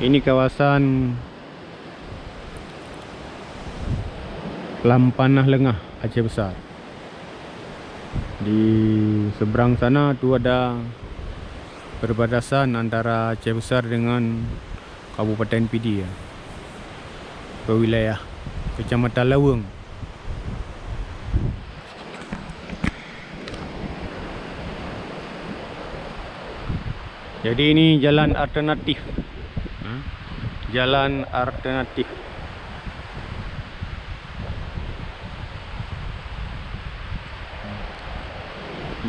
Ini kawasan Lampanah Lengah, Aceh Besar. Di seberang sana tu ada perbatasan antara Aceh Besar dengan Kabupaten Pidi ya. Wilayah Kecamatan Laweng. Jadi ini jalan alternatif. Jalan alternatif.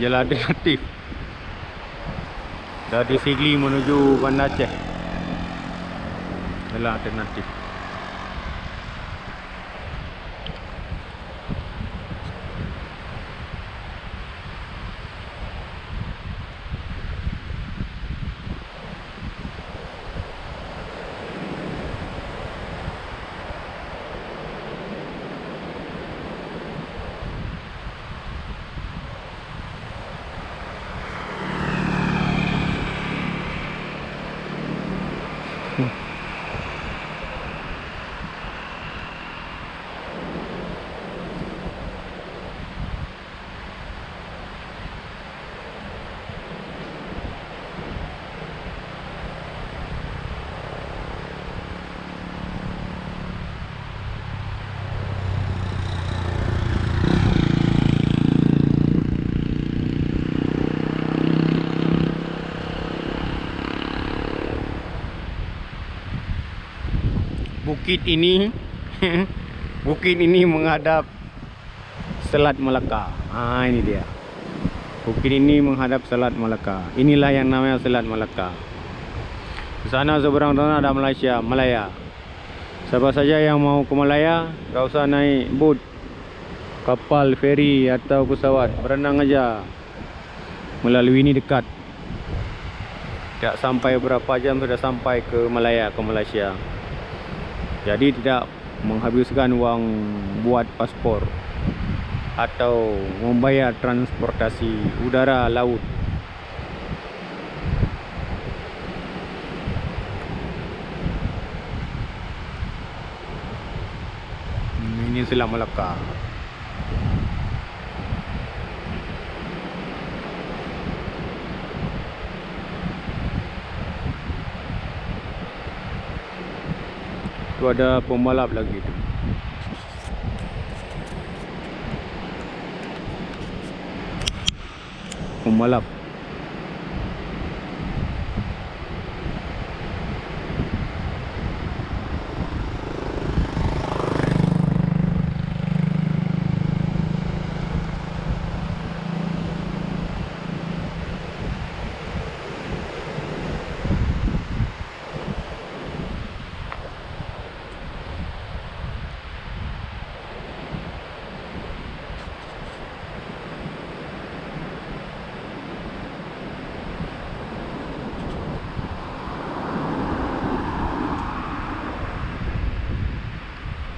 Jalan alternatif dari Sigli menuju Banda Aceh. Jalan alternatif. Bukit ini bukit ini menghadap Selat Melaka. Ini dia. Bukit ini menghadap Selat Melaka. Inilah yang namanya Selat Melaka. Di sana seberang sana ada Malaya. Siapa saja yang mau ke Malaya, tak usah naik bot, kapal, feri atau pesawat, berenang aja. Melalui ini dekat. Tak sampai berapa jam sudah sampai ke Malaya, ke Malaysia. Jadi tidak menghabiskan wang buat paspor atau membayar transportasi udara laut. Ini Selat Melaka. Tu ada pembalap lagi tu. Pembalap.